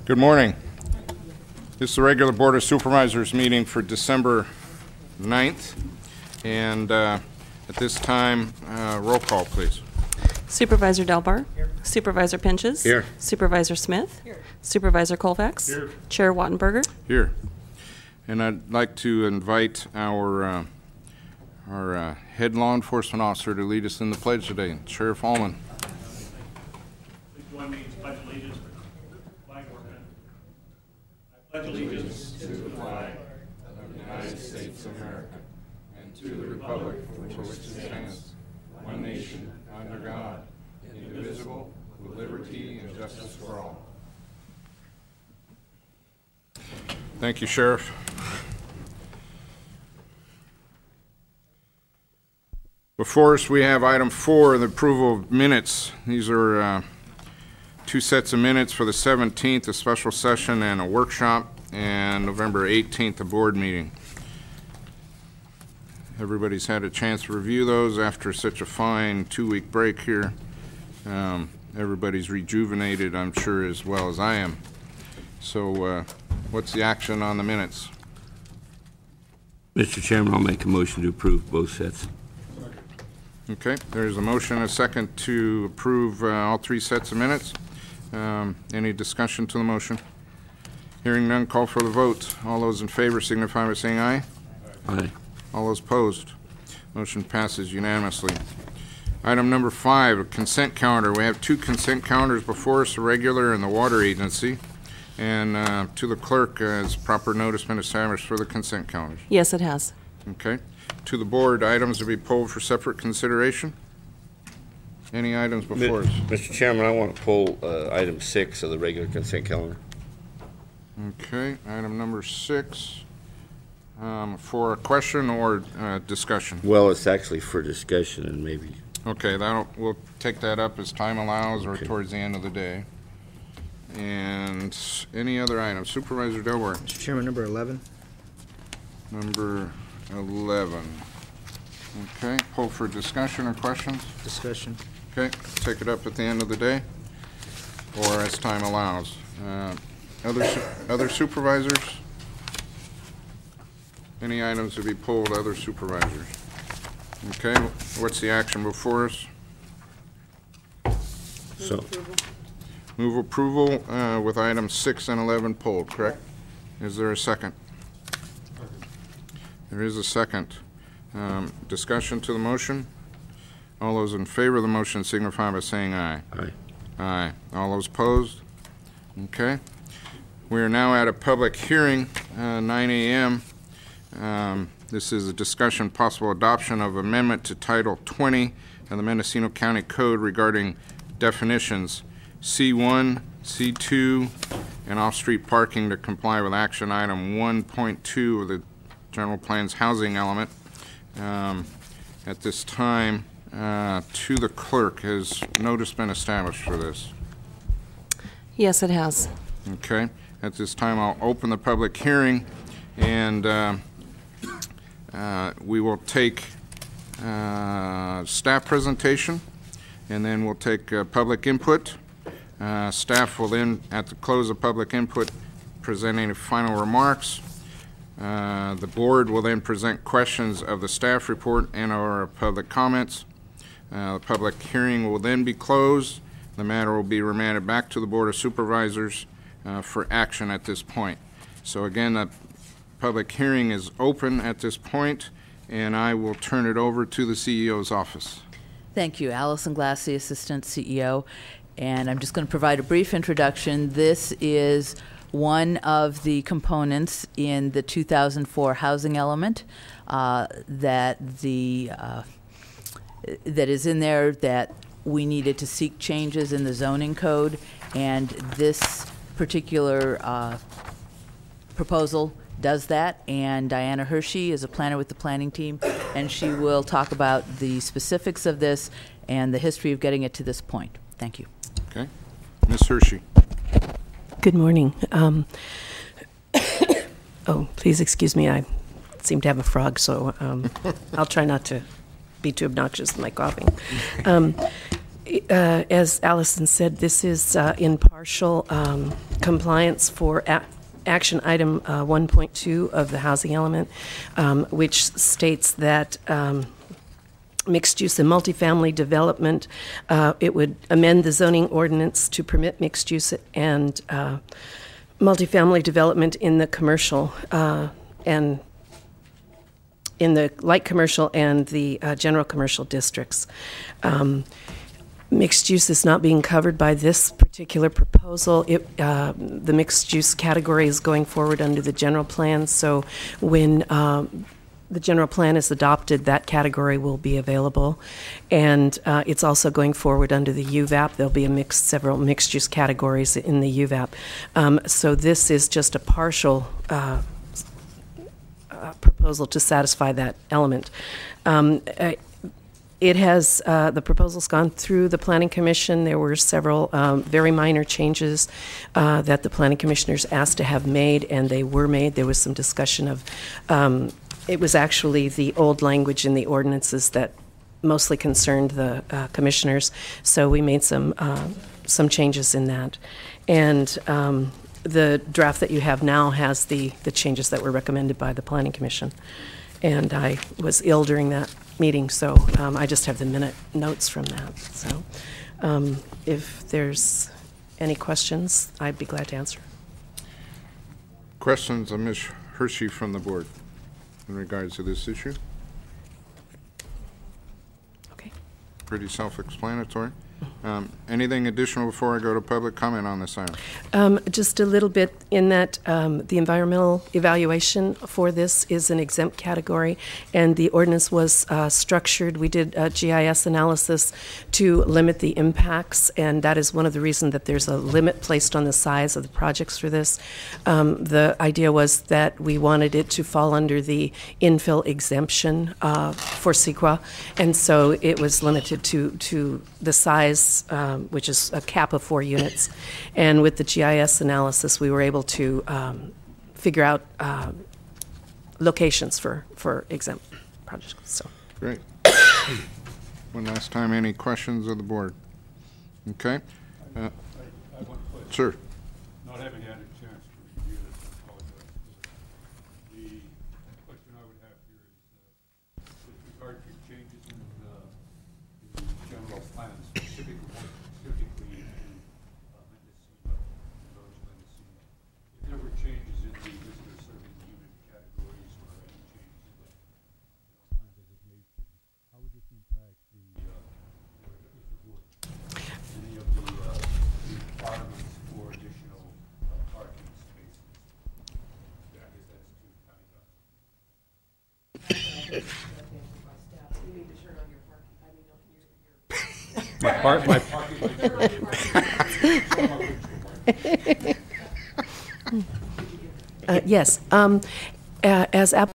Good morning. This is the regular Board of Supervisors meeting for December 9th. And at this time, roll call, please. Supervisor Delbar. Here. Supervisor Pinches. Here. Supervisor Smith. Here. Supervisor Colfax. Here. Chair Wattenberger. Here. And I'd like to invite our head law enforcement officer to lead us in the pledge today, Sheriff Allman. Join me in pledge allegiance to the flag organ. I pledge allegiance to the flag of the United States of America and to the republic for which it stands, one nation, under God, indivisible, with liberty and justice for all. Thank you, Sheriff. Before us, we have item 4, the approval of minutes. These are two sets of minutes for the 17th, a special session and a workshop, and November 18th, a board meeting. Everybody's had a chance to review those after such a fine 2-week break here. Everybody's rejuvenated, I'm sure, as well as I am. So what's the action on the minutes? Mr. Chairman, I'll make a motion to approve both sets. Okay, there's a motion and a second to approve all 3 sets of minutes. Any discussion to the motion? Hearing none, call for the vote. All those in favor signify by saying aye. Aye. All those opposed. Motion passes unanimously. Item number 5, a consent calendar. We have 2 consent calendars before us, the regular and the water agency. And to the clerk, has proper notice been established for the consent calendars? Yes, it has. Okay. To the board, items to be pulled for separate consideration. Any items before us? Mr. Chairman, I want to pull item 6 of the regular consent calendar. Okay, item number 6. For a question or discussion? Well, it's actually for discussion and maybe. Okay, we'll take that up as time allows or towards the end of the day. And any other items? Supervisor Delaware. Mr. Chairman, number 11. Number 11. Okay, pull for discussion or questions? Discussion. Okay, take it up at the end of the day or as time allows. Other supervisors? Any items to be pulled, other supervisors? Okay, what's the action before us? So. Move approval with items 6 and 11 pulled, correct? Is there a second? There is a second. Discussion to the motion? All those in favor of the motion signify by saying aye. Aye. Aye. All those opposed? Okay. We are now at a public hearing, 9 a.m. This is a discussion possible adoption of amendment to Title 20 of the Mendocino County Code regarding definitions C1, C2, and off-street parking to comply with action item 1.2 of the General Plan's housing element. At this time, to the clerk, has notice been established for this? Yes, it has. Okay. At this time, I'll open the public hearing, and we will take staff presentation, and then we'll take public input. Staff will then, at the close of public input, present any final remarks. The board will then present questions of the staff report and our public comments. The public hearing will then be closed. The matter will be remanded back to the Board of Supervisors for action at this point. So again, the public hearing is open at this point, and I will turn it over to the CEO's office. Thank you. Allison Glass, the Assistant CEO. And I'm just going to provide a brief introduction. This is one of the components in the 2004 housing element that is in there that we needed to seek changes in the zoning code, and this particular proposal does that. And Diana Hershey is a planner with the planning team, and she will talk about the specifics of this and the history of getting it to this point. Thank you. Okay. Ms. Hershey. Good morning. Oh, please excuse me. I seem to have a frog, so I'll try not to be too obnoxious in my coughing. As Allison said, this is in partial compliance for action item 1.2 of the housing element, which states that mixed use and multifamily development, it would amend the zoning ordinance to permit mixed use and multifamily development in the commercial and in the light commercial and the general commercial districts. Mixed use is not being covered by this particular proposal. The mixed use category is going forward under the general plan, so when the general plan is adopted, that category will be available. And it's also going forward under the UVAP. There'll be several mixed use categories in the UVAP. So this is just a partial proposal to satisfy that element. The proposal's gone through the Planning Commission. There were several very minor changes that the Planning Commissioners asked to have made, and they were made. There was some discussion of, it was actually the old language in the ordinances that mostly concerned the commissioners, so we made some changes in that. And the draft that you have now has the changes that were recommended by the Planning Commission. And I was ill during that meeting, so I just have the minute notes from that. So if there's any questions, I'd be glad to answer. Questions of Ms. Hershey from the board in regards to this issue? Okay. Pretty self-explanatory. Anything additional before I go to public comment on this item? Just a little bit in that the environmental evaluation for this is an exempt category, and the ordinance was structured. We did a GIS analysis to limit the impacts, and that is one of the reasons that there's a limit placed on the size of the projects for this. The idea was that we wanted it to fall under the infill exemption for CEQA, and so it was limited to the size, which is a cap of 4 units. And with the GIS analysis, we were able to figure out locations for exempt projects. So. Great. One last time, any questions of the board? Okay. I have one question. Sure. Not having had a chance to review this, I apologize. The question I would have here is with regard to changes in the general plan, specifically to Mendocino, Village Mendocino. If there were changes in the visitor serving unit categories or any changes in the plan designation, how would this impact if it would, any of the requirements for additional parking spaces? Yeah, I guess that's to county council. Yes. As